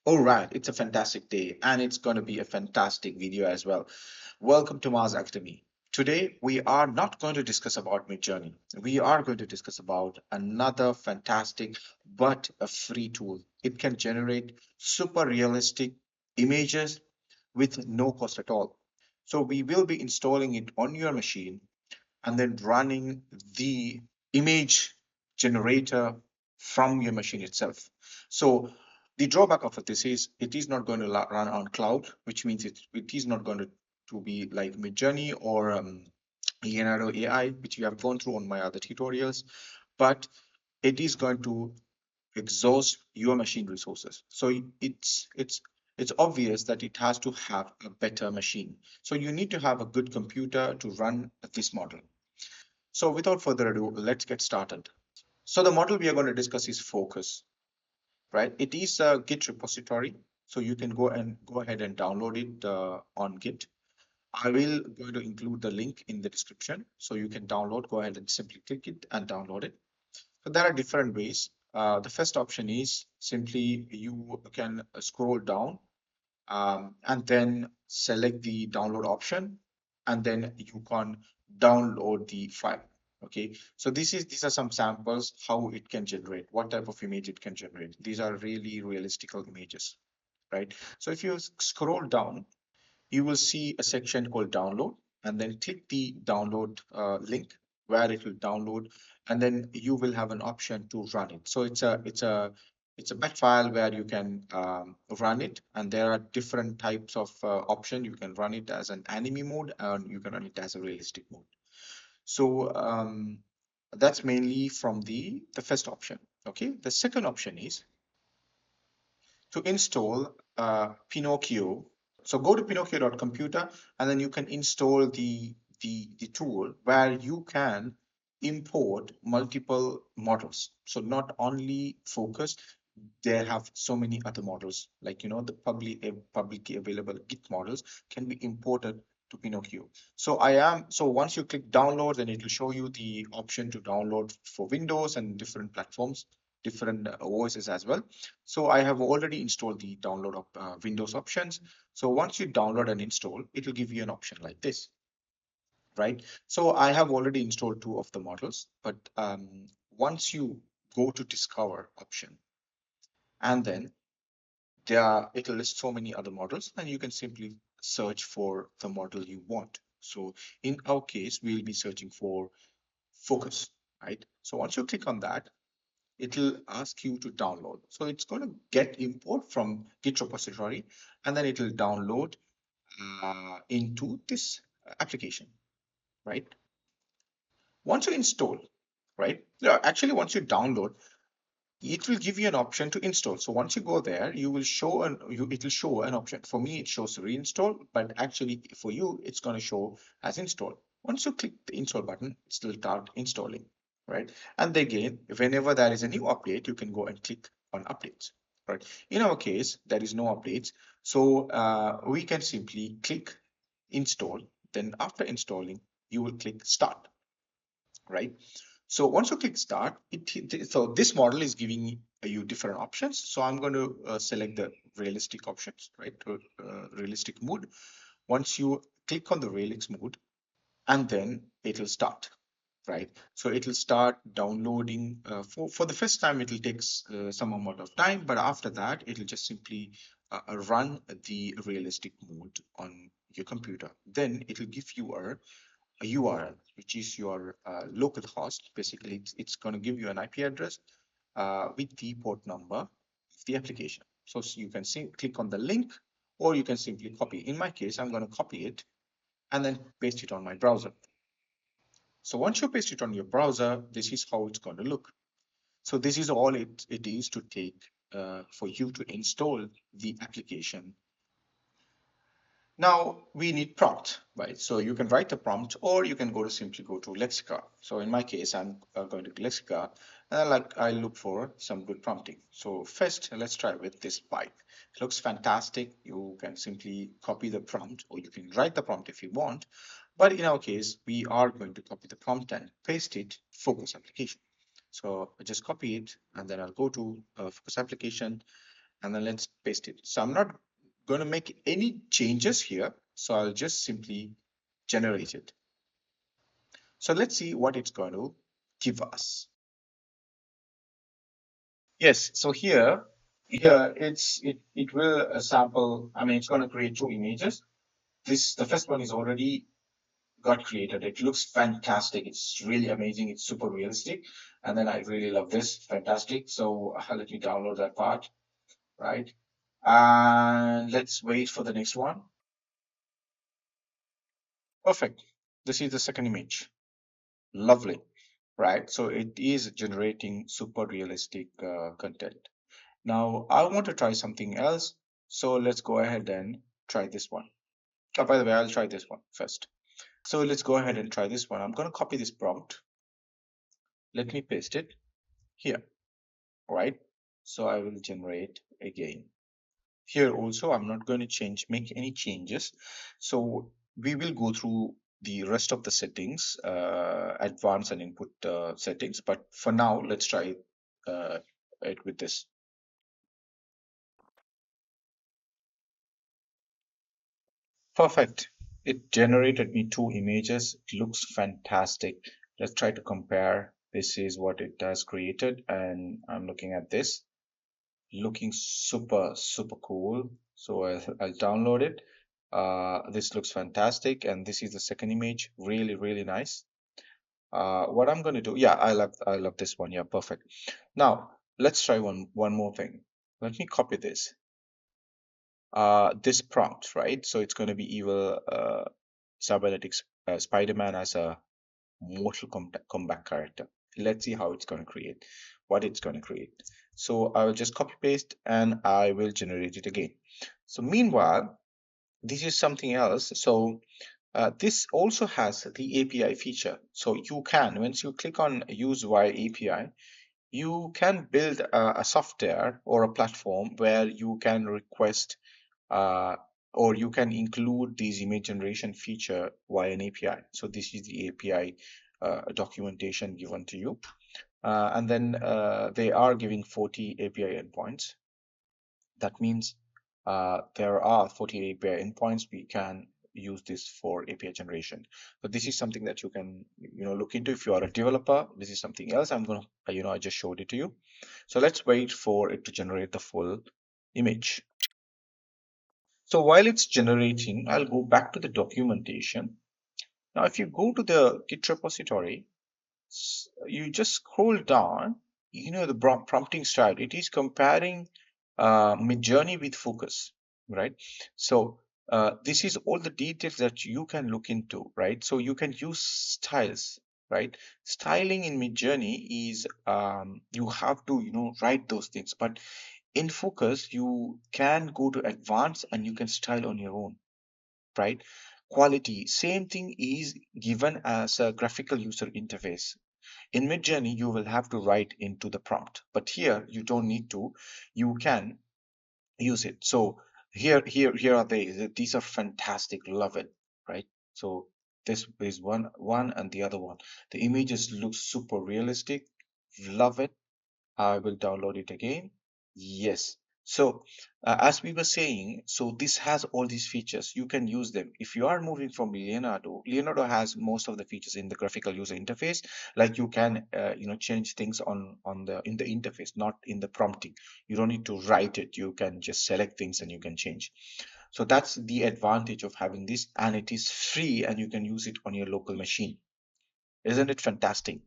All right, it's a fantastic day and it's going to be a fantastic video as well. Welcome to Mars Academy. Today, we are not going to discuss about Midjourney. We are going to discuss about another fantastic but a free tool. It can generate super realistic images with no cost at all. So we will be installing it on your machine and then running the image generator from your machine itself. So the drawback of this is it is not going to run on cloud, which means it is not going to be like Midjourney or Leonardo AI, which we have gone through on my other tutorials, but it is going to exhaust your machine resources. So it's obvious that it has to have a better machine. So you need to have a good computer to run this model. So without further ado, let's get started. So the model we are going to discuss is Fooocus, right? It is a Git repository, so you can go ahead and download it on Git. I will going to include the link in the description, so you can download. Go ahead and simply click it and download it. So there are different ways. The first option is simply you can scroll down and then select the download option, and then you can download the file. Okay, so these are some samples how it can generate, what type of image it can generate. These are really realistical images, right? So if you scroll down, you will see a section called download, and then click the download link where it will download, and then you will have an option to run it. So it's a batch file where you can run it, and there are different types of option. You can run it as an anime mode, and you can run it as a realistic mode. So that's mainly from the first option. Okay, the second option is to install Pinocchio. So go to pinocchio.computer, and then you can install the tool where you can import multiple models. So not only Focus, they have so many other models, like the publicly available Git models can be imported to Pinocchio. So once you click download, then it will show you the option to download for Windows and different platforms, different OSs as well. So I have already installed the download of Windows options. So once you download and install, it will give you an option like this, right? So I have already installed two of the models, but once you go to discover option, and then it'll list so many other models, and you can simply search for the model you want. So in our case, we'll be searching for Focus, right? So once you click on that, it'll ask you to download. So it's going to get import from Git repository, and then it'll download into this application, right? Once you install, right? Yeah, actually, once you download, it will give you an option to install. So once you go there, you will show it will show an option. For me, it shows reinstall, but actually for you, it's going to show as install. Once you click the install button, it will start installing, right? And again, whenever there is a new update, you can go and click on updates, right? In our case, there is no updates, so we can simply click install. Then after installing, you will click start, right? So once you click start, so this model is giving you different options. So I'm going to select the realistic options, right? Realistic mode. Once you click on the realistic mode, and then it'll start, right? So it'll start downloading. For the first time, it'll take some amount of time, but after that, it'll just simply run the realistic mode on your computer. Then it'll give you a URL, which is your local host. Basically, it's going to give you an IP address with the port number of the application. So you can click on the link, or you can simply copy. In my case, I'm going to copy it and then paste it on my browser. So once you paste it on your browser, this is how it's going to look. So this is all it is to take for you to install the application. Now we need prompt, right? So you can write the prompt, or you can simply go to Lexica. So in my case, I'm going to Lexica, and I look for some good prompting. So first, let's try with this bike. It looks fantastic. You can simply copy the prompt, or you can write the prompt if you want. But in our case, we are going to copy the prompt and paste it Focus application. So I just copy it, and then I'll go to Focus application, and then let's paste it. So I'm not going to make any changes here. So I'll just simply generate it. So let's see what it's going to give us. Yes, so here it will sample. I mean, it's going to create two images. The first one is already got created. It looks fantastic. It's really amazing. It's super realistic. And then I really love this. Fantastic. So let me download that part, right? And let's wait for the next one. Perfect. This is the second image. Lovely, right? So it is generating super realistic content. Now I want to try something else. So let's go ahead and try this one. Oh, by the way, I'll try this one first. So let's go ahead and try this one. I'm going to copy this prompt. Let me paste it here, right? So I will generate again. Here also, I'm not going to make any changes. So we will go through the rest of the settings, advanced and input settings. But for now, let's try it with this. Perfect. It generated me two images. It looks fantastic. Let's try to compare. This is what it has created, and I'm looking at this, looking super, super cool. So I'll download it. This looks fantastic, and this is the second image. Really, really nice. What I'm going to do, yeah, I love this one. Yeah, perfect. Now let's try one more thing. Let me copy this prompt, right? So it's going to be evil cybernetics Spider-Man as a Mortal Kombat character. Let's see how it's going to create, what it's going to create. So I will just copy paste and I will generate it again. So meanwhile, this is something else. So this also has the API feature. So you can, once you click on use via API, you can build a software or a platform where you can request uh, or you can include this image generation feature via an API. So this is the API documentation given to you. And then they are giving 40 API endpoints. That means there are 40 API endpoints. We can use this for API generation. So this is something that you can, look into if you are a developer. This is something else. I'm gonna, I just showed it to you. So let's wait for it to generate the full image. So while it's generating, I'll go back to the documentation. Now, if you go to the Git repository, you just scroll down, the prompting style. It is comparing Midjourney with Fooocus, right? So this is all the details that you can look into, right? So you can use styles, right? Styling in Midjourney is you have to, write those things, but in Fooocus you can go to advanced and you can style on your own, right? Quality, same thing is given as a graphical user interface. In Midjourney, you will have to write into the prompt, but here you don't need to. You can use it. So here are they. These are fantastic. Love it, right? So this is one and the other one. The images look super realistic. Love it. I will download it again. Yes. So, as we were saying, so this has all these features. You can use them. If you are moving from Leonardo has most of the features in the graphical user interface. Like you can, change things on the in the interface, not in the prompting. You don't need to write it. You can just select things and you can change. So that's the advantage of having this, and it is free, and you can use it on your local machine. Isn't it fantastic?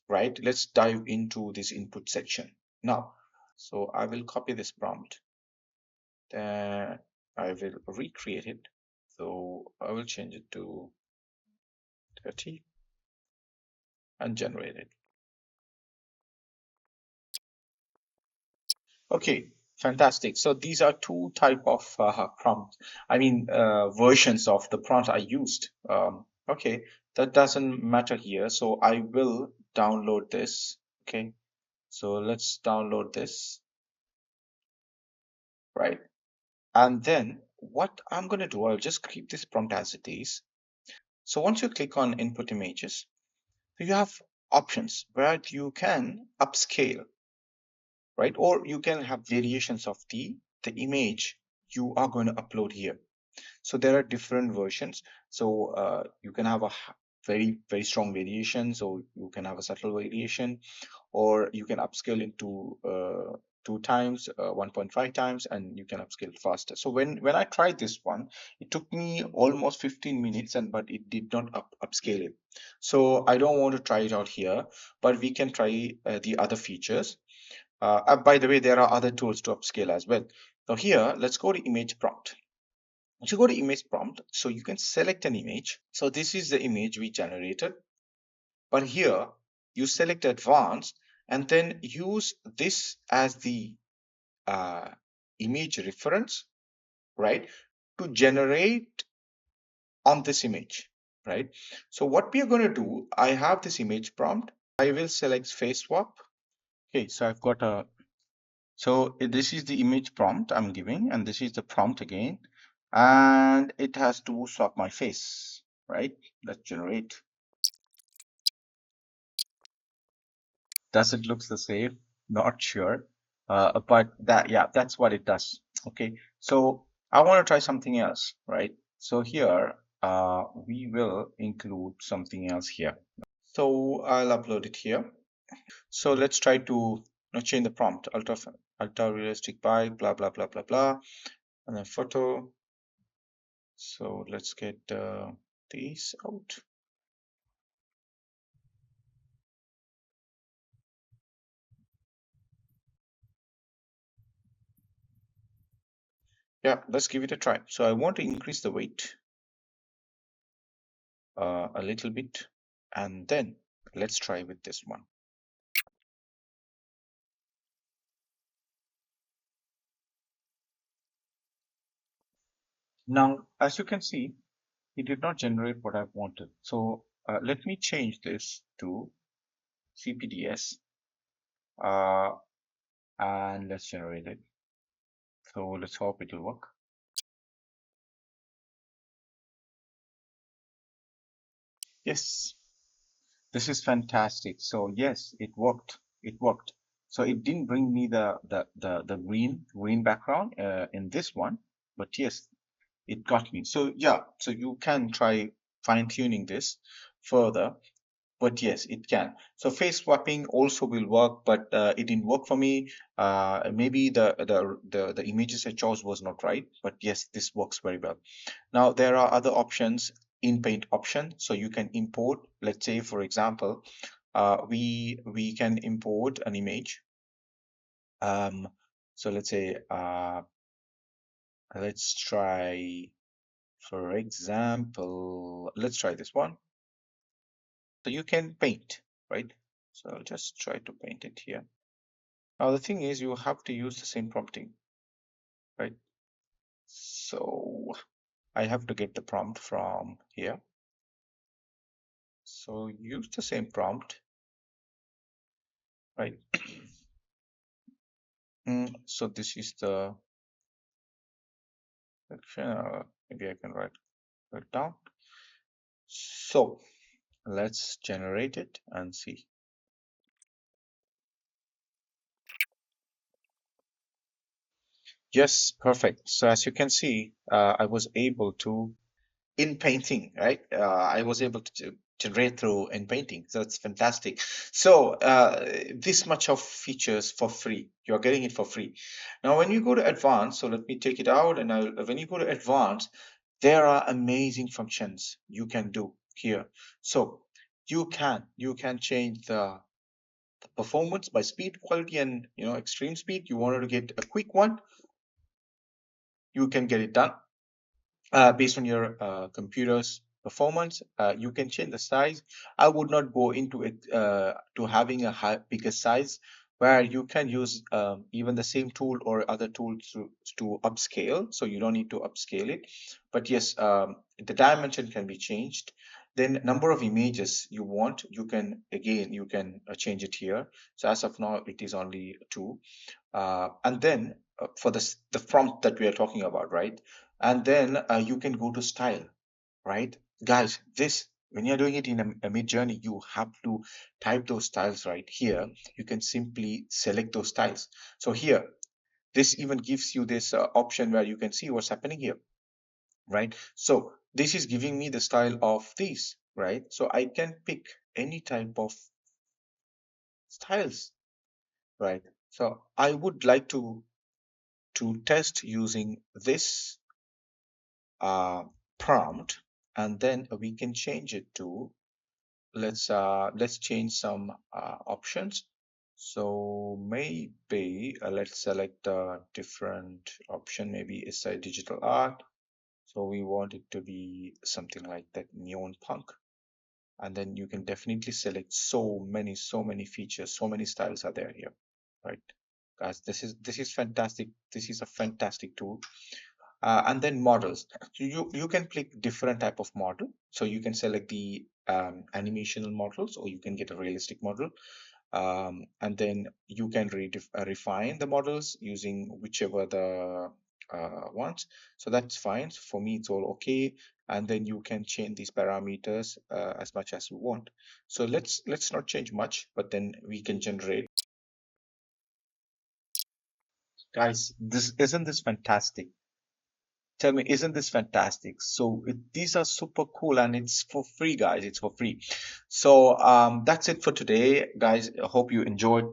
Right? Let's dive into this input section now. So I will copy this prompt, then I will recreate it. So I will change it to 30 and generate it. Okay, fantastic. So these are two type of prompt. I mean, versions of the prompt I used. Okay, that doesn't matter here. So I will download this. Okay, so let's download this, right? And then what I'm going to do, I'll just keep this prompt as it is. So once you click on input images, you have options where you can upscale, right? Or you can have variations of the image you are going to upload here. So there are different versions. So you can have a very, very strong variation. So you can have a subtle variation, or you can upscale into 2 times, 1.5 times, and you can upscale faster. So when I tried this one, it took me almost 15 minutes, and but it did not upscale it. So I don't want to try it out here, but we can try the other features. By the way, there are other tools to upscale as well. Now here, let's go to image prompt. Once you go to image prompt, so you can select an image. So this is the image we generated. But here you select advanced and then use this as the uh, image reference, right, to generate on this image, right? So what we are going to do, I have this image prompt. I will select face swap. Okay, so I've got a, so this is the image prompt I'm giving, and this is the prompt again, and it has to swap my face, right? Let's generate. Does it looks the same? Not sure. But that, yeah, that's what it does. Okay. So I want to try something else, right? So here, we will include something else here. So I'll upload it here. So let's try to, change the prompt. Ultra realistic bike, blah, blah, blah, blah, blah. And then photo. So let's get these out. Yeah, let's give it a try. So I want to increase the weight a little bit, and then let's try with this one. Now, as you can see, it did not generate what I wanted. So let me change this to CPDS, uh, and let's generate it. So let's hope it will work. Yes, this is fantastic. So yes, it worked. It worked. So it didn't bring me the green background in this one, but yes, it got me. So yeah, so you can try fine tuning this further, but yes, it can. So face swapping also will work, but it didn't work for me. Maybe the images I chose was not right, but yes, this works very well. Now there are other options in Paint option, so you can import. Let's say, for example, we can import an image. Um, so let's say let's try, for example, let's try this one. So you can paint, right? So I'll just try to paint it here. Now the thing is, you have to use the same prompting, right? So I have to get the prompt from here. So use the same prompt, right? So this is the section. Maybe I can write it down. So let's generate it and see. Yes, perfect. So as you can see, I was able to in painting, right? I was able to generate through in painting. So that's fantastic. So this much of features for free. You're getting it for free. Now, when you go to advanced, so let me take it out. And when you go to advanced, there are amazing functions you can do here. So you can change the performance by speed, quality, and extreme speed. You wanted to get a quick one, you can get it done based on your computer's performance. You can change the size. I would not go into it to having a bigger size, where you can use even the same tool or other tools to upscale. So you don't need to upscale it. But yes, the dimension can be changed. Then number of images you want, you can change it here. So as of now, it is only 2. And then for the prompt that we are talking about, right? And then you can go to style, right? Guys, when you're doing it in a Midjourney, you have to type those styles right here. You can simply select those styles. So here, this even gives you this option where you can see what's happening here, right? So this is giving me the style of these, right? So I can pick any type of styles, right? So I would like to test using this uh, prompt, and then we can change it to, let's change some options. So maybe let's select a different option. Maybe it's a digital art. So we want it to be something like that, neon punk. And then you can definitely select so many features, so many styles are there here, right? Guys, this is fantastic. This is a fantastic tool. And then models. So you can click different type of model. So you can select the animational models, or you can get a realistic model. And then you can refine the models using whichever the ones. So that's fine. For me, it's all okay. And then you can change these parameters as much as you want. So let's not change much, but then we can generate. Guys, this isn't this fantastic? Tell me, isn't this fantastic? So these are super cool, and it's for free, guys. It's for free. So that's it for today, guys. I hope you enjoyed.